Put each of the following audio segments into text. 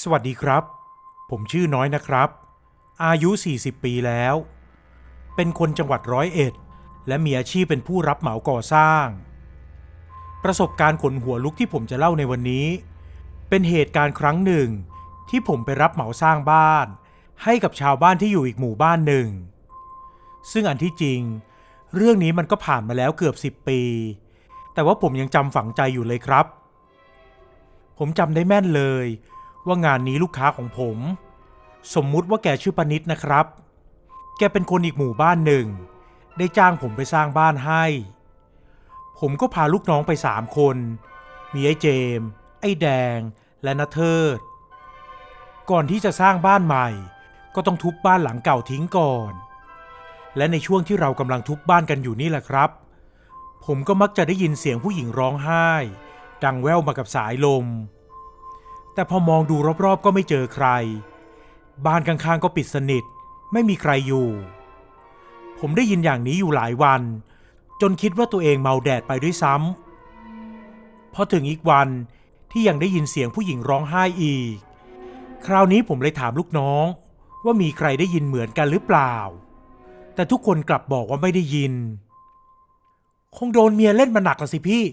สวัสดีครับผมชื่อน้อยนะครับอายุ40ปีแล้วเป็นคนจังหวัด101และมีอาชีพเป็นผู้รับเหมาก่อสร้างประสบการณ์ขนหัวลุกที่ผมจะเล่าในวันนี้เป็นเหตุการณ์ครั้งหนึ่งที่ผมไปรับเหมาสร้างบ้านให้กับชาวบ้านที่อยู่อีกหมู่บ้านหนึ่งซึ่งอันที่จริงเรื่องนี้มันก็ผ่านมาแล้วเกือบ10ปีแต่ว่าผมยังจำฝังใจอยู่เลยครับผมจำได้แม่นเลยว่างานนี้ลูกค้าของผมสมมุติว่าแกชื่อปนิดนะครับแกเป็นคนอีกหมู่บ้านหนึ่งได้จ้างผมไปสร้างบ้านให้ผมก็พาลูกน้องไป3คนมีไอ้เจมส์ไอ้แดงและนาเทิดก่อนที่จะสร้างบ้านใหม่ก็ต้องทุบบ้านหลังเก่าทิ้งก่อนและในช่วงที่เรากำลังทุบบ้านกันอยู่นี่แหละครับผมก็มักจะได้ยินเสียงผู้หญิงร้องไห้ดังแว่วมากับสายลมแต่พอมองดูรอบๆก็ไม่เจอใครบ้านข้างๆก็ปิดสนิทไม่มีใครอยู่ผมได้ยินอย่างนี้อยู่หลายวันจนคิดว่าตัวเองเมาแดดไปด้วยซ้ำพอถึงอีกวันที่ยังได้ยินเสียงผู้หญิงร้องไห้อีกคราวนี้ผมเลยถามลูกน้องว่ามีใครได้ยินเหมือนกันหรือเปล่าแต่ทุกคนกลับบอกว่าไม่ได้ยินคงโดนเมียเล่นมาหนักละสิพี่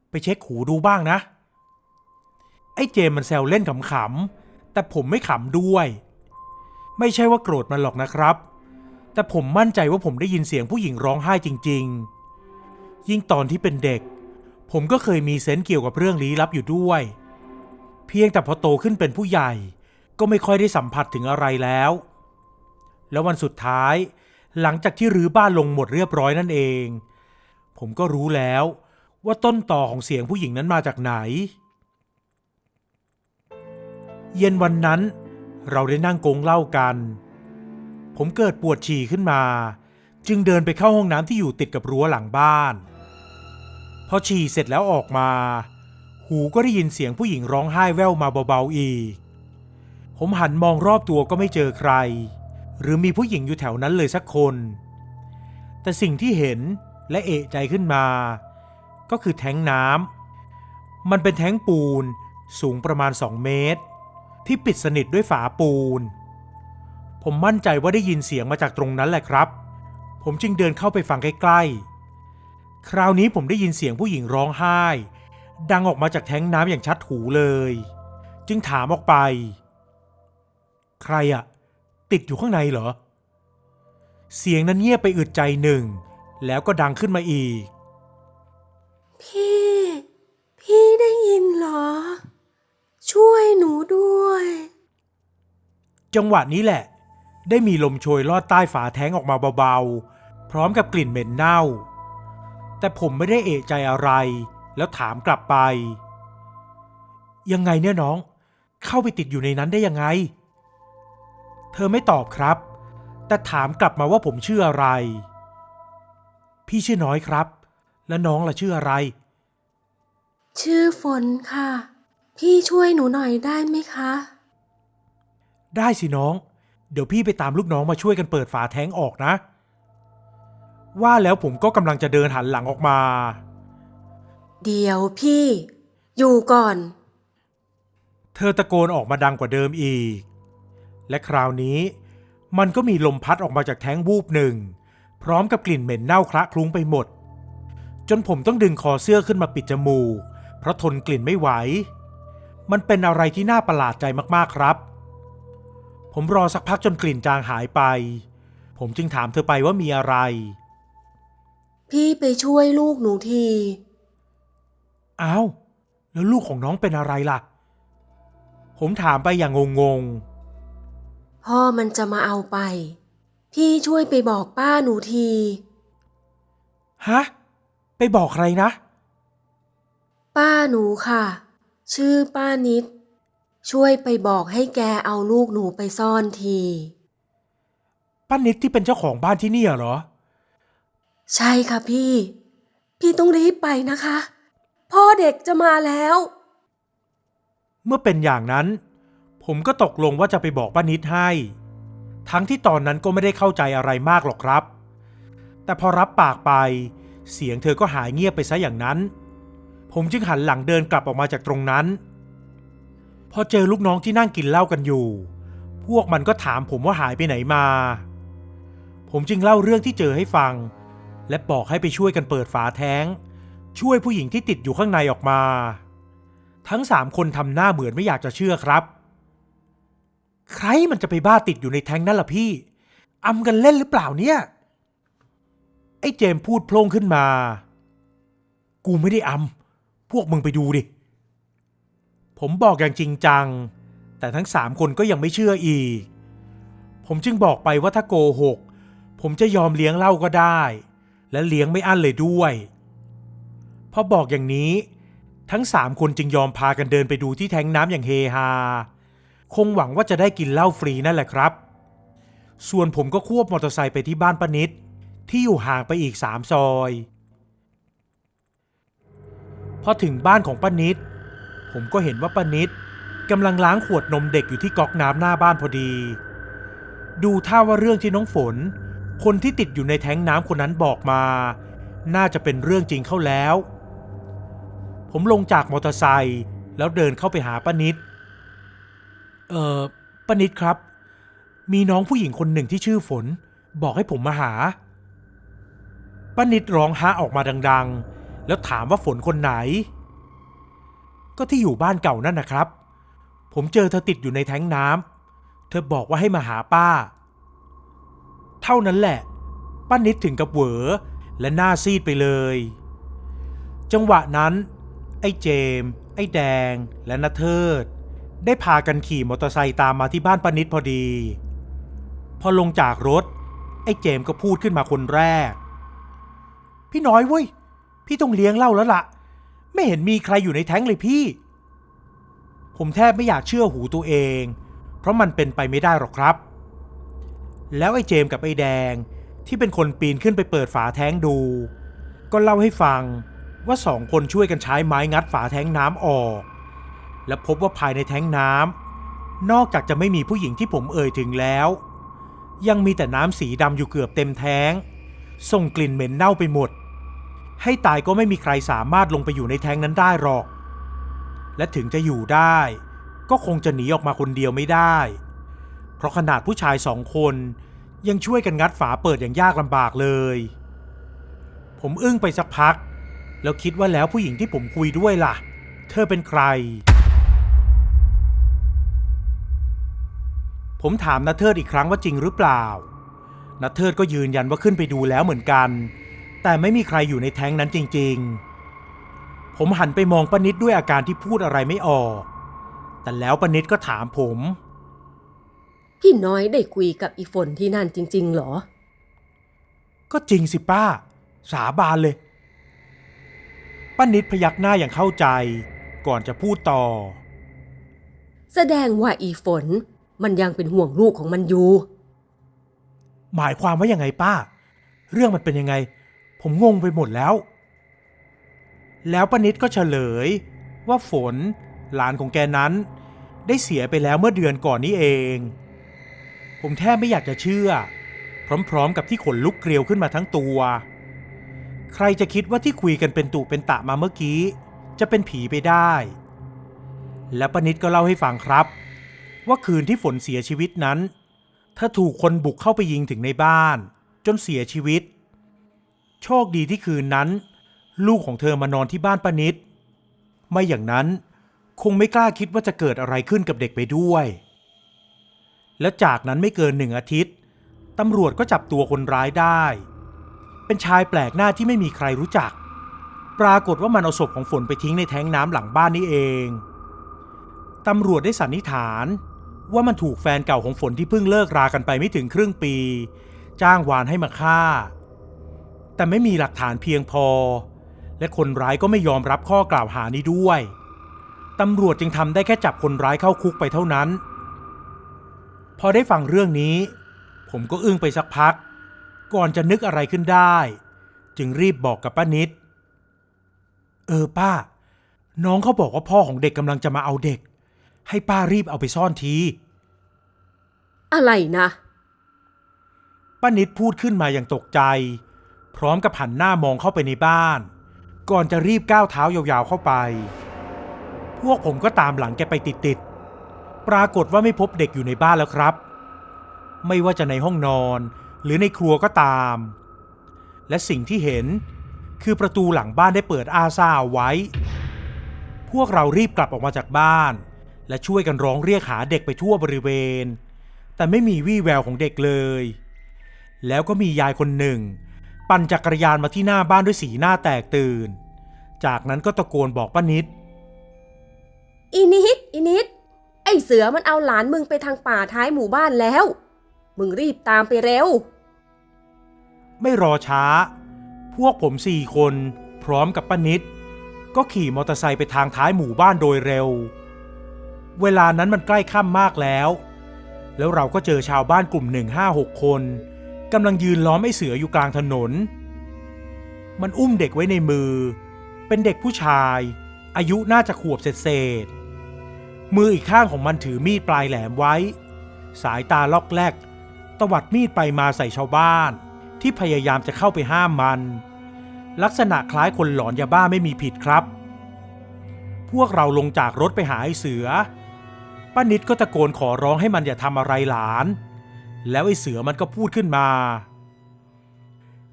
ไปเช็คหูดูบ้างนะไอ้เจมมันแซวเล่นขำๆแต่ผมไม่ขำด้วยไม่ใช่ว่าโกรธมันหรอกนะครับแต่ผมมั่นใจว่าผมได้ยินเสียงผู้หญิงร้องไห้จริงๆยิ่งตอนที่เป็นเด็กผมก็เคยมีเซนส์เกี่ยวกับเรื่องลี้ลับอยู่ด้วยเพียงแต่พอโตขึ้นเป็นผู้ใหญ่ก็ไม่ค่อยได้สัมผัสถึงอะไรแล้ววันสุดท้ายหลังจากที่รื้อบ้านลงหมดเรียบร้อยนั่นเองผมก็รู้แล้วว่าต้นตอของเสียงผู้หญิงนั้นมาจากไหนเย็นวันนั้นเราได้นั่งโก๊งเหล้ากันผมเกิดปวดฉี่ขึ้นมาจึงเดินไปเข้าห้องน้ำที่อยู่ติดกับรั้วหลังบ้านพอฉี่เสร็จแล้วออกมาหูก็ได้ยินเสียงผู้หญิงร้องไห้แว่วมาเบาๆอีกผมหันมองรอบตัวก็ไม่เจอใครหรือมีผู้หญิงอยู่แถวนั้นเลยสักคนแต่สิ่งที่เห็นและเอะใจขึ้นมาก็คือแท้งน้ำมันเป็นแท้งปูนสูงประมาณ2 เมตรที่ปิดสนิทด้วยฝาปูนผมมั่นใจว่าได้ยินเสียงมาจากตรงนั้นแหละครับผมจึงเดินเข้าไปฟังใกล้ๆคราวนี้ผมได้ยินเสียงผู้หญิงร้องไห้ดังออกมาจากแท้งน้ำอย่างชัดหูเลยจึงถามออกไปใครอะติดอยู่ข้างในเหรอเสียงนั้นเงียบไปอึดใจหนึ่งแล้วก็ดังขึ้นมาอีกพี่ได้ยินเหรอช่วยหนูด้วยจังหวะนี้แหละได้มีลมโชยลอดใต้ฝาแท้งออกมาเบาๆพร้อมกับกลิ่นเหม็นเน่าแต่ผมไม่ได้เอะใจอะไรแล้วถามกลับไปยังไงเนี่ยน้องเข้าไปติดอยู่ในนั้นได้ยังไงเธอไม่ตอบครับแต่ถามกลับมาว่าผมชื่ออะไรพี่ชื่อน้อยครับแล้วน้องล่ะชื่ออะไรชื่อฝนค่ะพี่ช่วยหนูหน่อยได้ไหมคะได้สิน้องเดี๋ยวพี่ไปตามลูกน้องมาช่วยกันเปิดฝาแท้งออกนะว่าแล้วผมก็กำลังจะเดินหันหลังออกมาเดี๋ยวพี่อยู่ก่อนเธอตะโกนออกมาดังกว่าเดิมอีกและคราวนี้มันก็มีลมพัดออกมาจากแท้งวูบหนึ่งพร้อมกับกลิ่นเหม็นเน่าคละคลุ้งไปหมดจนผมต้องดึงคอเสื้อขึ้นมาปิดจมูกเพราะทนกลิ่นไม่ไหวมันเป็นอะไรที่น่าประหลาดใจมากๆครับผมรอสักพักจนกลิ่นจางหายไปผมจึงถามเธอไปว่ามีอะไรพี่ไปช่วยลูกหนูทีอ้าวแล้วลูกของน้องเป็นอะไรล่ะผมถามไปอย่างงงพ่อมันจะมาเอาไปพี่ช่วยไปบอกป้าหนูทีๆฮะไปบอกใครนะป้าหนูค่ะชื่อป้านิดช่วยไปบอกให้แกเอาลูกหนูไปซ่อนทีป้านิดที่เป็นเจ้าของบ้านที่นี่เหรอใช่ค่ะพี่ต้องรีบไปนะคะพ่อเด็กจะมาแล้วเมื่อเป็นอย่างนั้นผมก็ตกลงว่าจะไปบอกป้านิดให้ทั้งที่ตอนนั้นก็ไม่ได้เข้าใจอะไรมากหรอกครับแต่พอรับปากไปเสียงเธอก็หายเงียบไปซะอย่างนั้นผมจึงหันหลังเดินกลับออกมาจากตรงนั้น พอเจอลูกน้องที่นั่งกินเหล้ากันอยู่พวกมันก็ถามผมว่าหายไปไหนมาผมจึงเล่าเรื่องที่เจอให้ฟังและบอกให้ไปช่วยกันเปิดฝาแท้งช่วยผู้หญิงที่ติดอยู่ข้างในออกมาทั้ง3 คนทำหน้าเหมือนไม่อยากจะเชื่อครับใครมันจะไปบ้าติดอยู่ในแท้งนั่นล่ะพี่อำกันเล่นหรือเปล่าเนี่ยไอ้เจมส์พูดโพล่งขึ้นมากูไม่ได้อำพวกมึงไปดูดิผมบอกอย่างจริงจังแต่ทั้ง3 คนก็ยังไม่เชื่ออีกผมจึงบอกไปว่าถ้าโกหกผมจะยอมเลี้ยงเหล้าก็ได้และเลี้ยงไม่อั้นเลยด้วยพอบอกอย่างนี้ทั้ง3 คนจึงยอมพากันเดินไปดูที่แท้งน้ำอย่างเฮฮาคงหวังว่าจะได้กินเหล้าฟรีนั่นแหละครับส่วนผมก็ควบมอเตอร์ไซค์ไปที่บ้านป้านิดที่อยู่ห่างไปอีก3 ซอยพอถึงบ้านของป้านิดผมก็เห็นว่าป้านิดกำลังล้างขวดนมเด็กอยู่ที่ก๊อกน้ำหน้าบ้านพอดีดูท่าว่าเรื่องที่น้องฝนคนที่ติดอยู่ในแท้งน้ำคนนั้นบอกมาน่าจะเป็นเรื่องจริงเข้าแล้วผมลงจากมอเตอร์ไซค์แล้วเดินเข้าไปหาป้านิดป้านิดครับมีน้องผู้หญิงคนหนึ่งที่ชื่อฝนบอกให้ผมมาหาป้านิดร้องฮะออกมาดังๆแล้วถามว่าฝนคนไหนก็ที่อยู่บ้านเก่านั่นนะครับผมเจอเธอติดอยู่ในแท้งน้ำเธอบอกว่าให้มาหาป้าเท่านั้นแหละป้านิดถึงกับเหวอและหน้าซีดไปเลยจังหวะนั้นไอ้เจมส์ไอ้แดงและณเทิดได้พากันขี่มอเตอร์ไซค์ตามมาที่บ้านป้านิดพอดีพอลงจากรถไอ้เจมส์ก็พูดขึ้นมาคนแรกพี่น้อยเว้ยพี่ต้องเลี้ยงเหล้าแล้วล่ะไม่เห็นมีใครอยู่ในแท้งเลยพี่ผมแทบไม่อยากเชื่อหูตัวเองเพราะมันเป็นไปไม่ได้หรอกครับแล้วไอ้เจมส์กับไอ้แดงที่เป็นคนปีนขึ้นไปเปิดฝาแท้งดูก็เล่าให้ฟังว่า2 คนช่วยกันใช้ไม้งัดฝาแท้งน้ำออกและพบว่าภายในแท้งน้ำนอกจากจะไม่มีผู้หญิงที่ผมเอ่ยถึงแล้วยังมีแต่น้ำสีดำอยู่เกือบเต็มแท้งส่งกลิ่นเหม็นเน่าไปหมดให้ตายก็ไม่มีใครสามารถลงไปอยู่ในแท้งนั้นได้หรอกและถึงจะอยู่ได้ก็คงจะหนีออกมาคนเดียวไม่ได้เพราะขนาดผู้ชาย2 คนยังช่วยกันงัดฝาเปิดอย่างยากลำบากเลยผมอึ้งไปสักพักแล้วคิดว่าแล้วผู้หญิงที่ผมคุยด้วยล่ะเธอเป็นใครผมถามณเทิดอีกครั้งว่าจริงหรือเปล่าณเทิดก็ยืนยันว่าขึ้นไปดูแล้วเหมือนกันแต่ไม่มีใครอยู่ในแท้งนั้นจริงๆผมหันไปมองป้านิดด้วยอาการที่พูดอะไรไม่ออกแต่แล้วป้านิดก็ถามผมพี่น้อยได้คุยกับอีฝนที่นั่นจริงๆเหรอก็จริงสิป้าสาบานเลยป้านิดพยักหน้าอย่างเข้าใจก่อนจะพูดต่อแสดงว่าอีฝนมันยังเป็นห่วงลูกของมันอยู่หมายความว่ายังไงป้าเรื่องมันเป็นยังไงผมงงไปหมดแล้วป้านิดก็เฉลยว่าฝนหลานของแกนั้นได้เสียไปแล้วเมื่อเดือนก่อนนี้เองผมแทบไม่อยากจะเชื่อพร้อมๆกับที่ขนลุกเกลียวขึ้นมาทั้งตัวใครจะคิดว่าที่คุยกันเป็นตุเป็นตะมาเมื่อกี้จะเป็นผีไปได้และป้านิดก็เล่าให้ฟังครับว่าคืนที่ฝนเสียชีวิตนั้นเธอถูกคนบุกเข้าไปยิงถึงในบ้านจนเสียชีวิตโชคดีที่คืนนั้นลูกของเธอมานอนที่บ้านป้านิดไม่อย่างนั้นคงไม่กล้าคิดว่าจะเกิดอะไรขึ้นกับเด็กไปด้วยและจากนั้นไม่เกิน1 อาทิตย์ตำรวจก็จับตัวคนร้ายได้เป็นชายแปลกหน้าที่ไม่มีใครรู้จักปรากฏว่ามันเอาศพของฝนไปทิ้งในแท้งน้ำหลังบ้านนี่เองตำรวจได้สันนิษฐานว่ามันถูกแฟนเก่าของฝนที่เพิ่งเลิกรากันไปไม่ถึงครึ่งปีจ้างวานให้มาฆ่าแต่ไม่มีหลักฐานเพียงพอและคนร้ายก็ไม่ยอมรับข้อกล่าวหานี้ด้วยตำรวจจึงทำได้แค่จับคนร้ายเข้าคุกไปเท่านั้นพอได้ฟังเรื่องนี้ผมก็อึ้งไปสักพักก่อนจะนึกอะไรขึ้นได้จึงรีบบอกกับป้านิดป้าน้องเขาบอกว่าพ่อของเด็กกำลังจะมาเอาเด็กให้ป้ารีบเอาไปซ่อนทีอะไรนะป้านิดพูดขึ้นมาอย่างตกใจพร้อมกับหันหน้ามองเข้าไปในบ้านก่อนจะรีบก้าวเท้ายาวๆเข้าไปพวกผมก็ตามหลังแกไปติด ปรากฏว่าไม่พบเด็กอยู่ในบ้านแล้วครับไม่ว่าจะในห้องนอนหรือในครัวก็ตามและสิ่งที่เห็นคือประตูหลังบ้านได้เปิดอาซ่าเอาไว้พวกเรารีบกลับออกมาจากบ้านและช่วยกันร้องเรียกหาเด็กไปทั่วบริเวณแต่ไม่มีวี่แววของเด็กเลยแล้วก็มียายคนหนึ่งปั่นจักรยานมาที่หน้าบ้านด้วยสีหน้าแตกตื่นจากนั้นก็ตะโกนบอกป้านิดอีนิดไอเสือมันเอาหลานมึงไปทางป่าท้ายหมู่บ้านแล้วมึงรีบตามไปเร็วไม่รอช้าพวกผม4 คนพร้อมกับป้านิดก็ขี่มอเตอร์ไซค์ไปทางท้ายหมู่บ้านโดยเร็วเวลานั้นมันใกล้ค่ำมากแล้วเราก็เจอชาวบ้านกลุ่มหนึ่ง5-6 คนกำลังยืนล้อมไอ้เสืออยู่กลางถนนมันอุ้มเด็กไว้ในมือเป็นเด็กผู้ชายอายุน่าจะขวบเศษมืออีกข้างของมันถือมีดปลายแหลมไว้สายตาล็อกแลกตวัดมีดไปมาใส่ชาวบ้านที่พยายามจะเข้าไปห้ามมันลักษณะคล้ายคนหลอนยาบ้าไม่มีผิดครับพวกเราลงจากรถไปหาไอ้เสือป้านิดก็ตะโกนขอร้องให้มันอย่าทำอะไรหลานแล้วไอ้เสือมันก็พูดขึ้นมา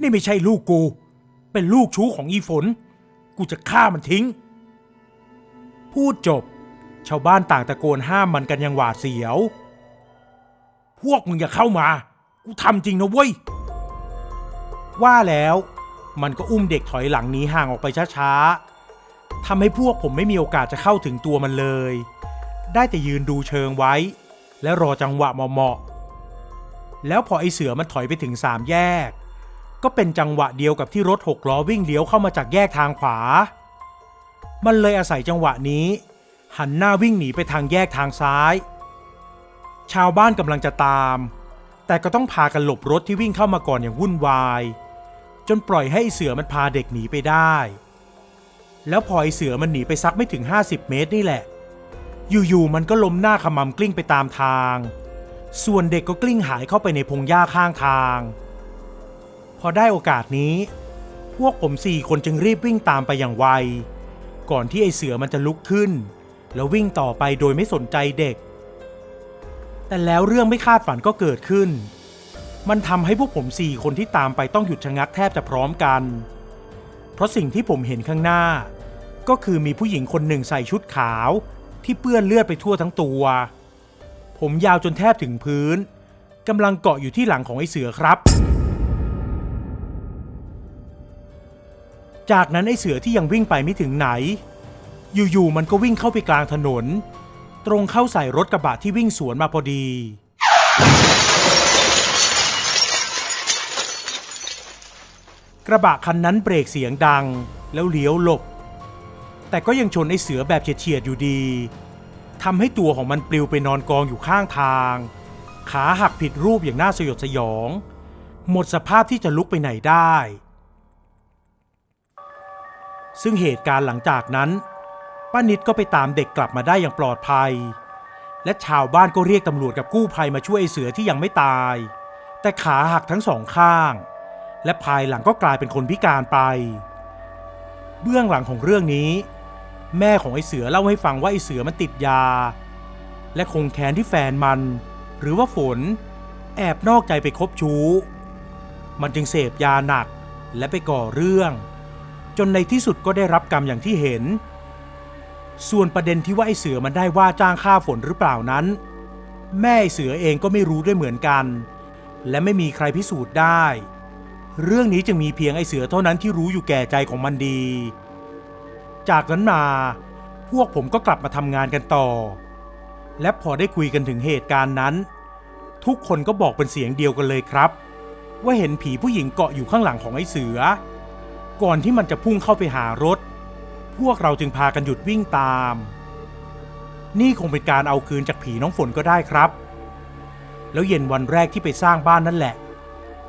นี่ไม่ใช่ลูกกูเป็นลูกชู้ของอีฝนกูจะฆ่ามันทิ้งพูดจบชาวบ้านต่างตะโกนห้ามมันกันอย่างหวาดเสียวพวกมึงอย่าเข้ามากูทำจริงนะเว้ยว่าแล้วมันก็อุ้มเด็กถอยหลังหนีห่างออกไปช้าๆทำให้พวกผมไม่มีโอกาสจะเข้าถึงตัวมันเลยได้แต่ยืนดูเชิงไว้และรอจังหวะเหมาะๆแล้วพอไอ้เสือมันถอยไปถึง3 แยกก็เป็นจังหวะเดียวกับที่รถ6 ล้อวิ่งเลี้ยวเข้ามาจากแยกทางขวามันเลยอาศัยจังหวะนี้หันหน้าวิ่งหนีไปทางแยกทางซ้ายชาวบ้านกำลังจะตามแต่ก็ต้องพากันหลบรถที่วิ่งเข้ามาก่อนอย่างวุ่นวายจนปล่อยให้ไอ้เสือมันพาเด็กหนีไปได้แล้วพอไอ้เสือมันหนีไปสักไม่ถึง50 เมตรนี่แหละอยู่ๆมันก็ล้มหน้าขมำกลิ้งไปตามทางส่วนเด็กก็กลิ้งหายเข้าไปในพงหญ้าข้างทางพอได้โอกาสนี้พวกผม4 คนจึงรีบวิ่งตามไปอย่างไวก่อนที่ไอ้เสือมันจะลุกขึ้นแล้ววิ่งต่อไปโดยไม่สนใจเด็กแต่แล้วเรื่องไม่คาดฝันก็เกิดขึ้นมันทำให้พวกผม4 คนที่ตามไปต้องหยุดชะงักแทบจะพร้อมกันเพราะสิ่งที่ผมเห็นข้างหน้าก็คือมีผู้หญิงคนหนึ่งใส่ชุดขาวที่เปื้อนเลือดไปทั่วทั้งตัวผมยาวจนแทบถึงพื้นกำลังเกาะอยู่ที่หลังของไอ้เสือครับจากนั้นไอ้เสือที่ยังวิ่งไปไม่ถึงไหนอยู่ๆมันก็วิ่งเข้าไปกลางถนนตรงเข้าใส่รถกระบะที่วิ่งสวนมาพอดีกระบะคันนั้นเบรกเสียงดังแล้วเลี้ยวหลบแต่ก็ยังชนไอ้เสือแบบเฉียดๆอยู่ดีทำให้ตัวของมันปลิวไปนอนกองอยู่ข้างทางขาหักผิดรูปอย่างน่าสยดสยองหมดสภาพที่จะลุกไปไหนได้ซึ่งเหตุการณ์หลังจากนั้นป้านิดก็ไปตามเด็กกลับมาได้อย่างปลอดภัยและชาวบ้านก็เรียกตำรวจกับกู้ภัยมาช่วยไอ้เสือที่ยังไม่ตายแต่ขาหักทั้ง2 ข้างและภายหลังก็กลายเป็นคนพิการไปเบื้องหลังของเรื่องนี้แม่ของไอ้เสือเล่าให้ฟังว่าไอ้เสือมันติดยาและคงแค้นที่แฟนมันหรือว่าฝนแอบนอกใจไปคบชู้มันจึงเสพยาหนักและไปก่อเรื่องจนในที่สุดก็ได้รับกรรมอย่างที่เห็นส่วนประเด็นที่ว่าไอ้เสือมันได้ว่าจ้างฆ่าฝนหรือเปล่านั้นแม่ไอ้เสือเองก็ไม่รู้ด้วยเหมือนกันและไม่มีใครพิสูจน์ได้เรื่องนี้จึงมีเพียงไอ้เสือเท่านั้นที่รู้อยู่แก่ใจของมันดีจากนั้นมาพวกผมก็กลับมาทำงานกันต่อและพอได้คุยกันถึงเหตุการณ์นั้นทุกคนก็บอกเป็นเสียงเดียวกันเลยครับว่าเห็นผีผู้หญิงเกาะอยู่ข้างหลังของไอ้เสือก่อนที่มันจะพุ่งเข้าไปหารถพวกเราจึงพากันหยุดวิ่งตามนี่คงเป็นการเอาคืนจากผีน้องฝนก็ได้ครับแล้วเย็นวันแรกที่ไปสร้างบ้านนั่นแหละ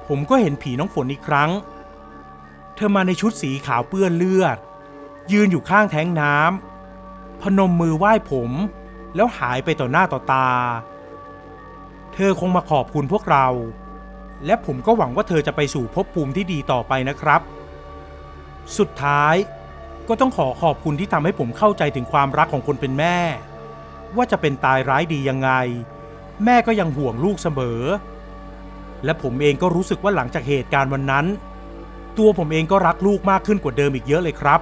ผมก็เห็นผีน้องฝนอีกครั้งเธอมาในชุดสีขาวเปื้อนเลือดยืนอยู่ข้างแท้งน้ำพนมมือไหว้ผมแล้วหายไปต่อหน้าต่อตาเธอคงมาขอบคุณพวกเราและผมก็หวังว่าเธอจะไปสู่ภพภูมิที่ดีต่อไปนะครับสุดท้ายก็ต้องขอบคุณที่ทำให้ผมเข้าใจถึงความรักของคนเป็นแม่ ว่าจะเป็นตายร้ายดียังไงแม่ก็ยังห่วงลูกเสมอและผมเองก็รู้สึกว่าหลังจากเหตุการณ์วันนั้นตัวผมเองก็รักลูกมากขึ้นกว่าเดิมอีกเยอะเลยครับ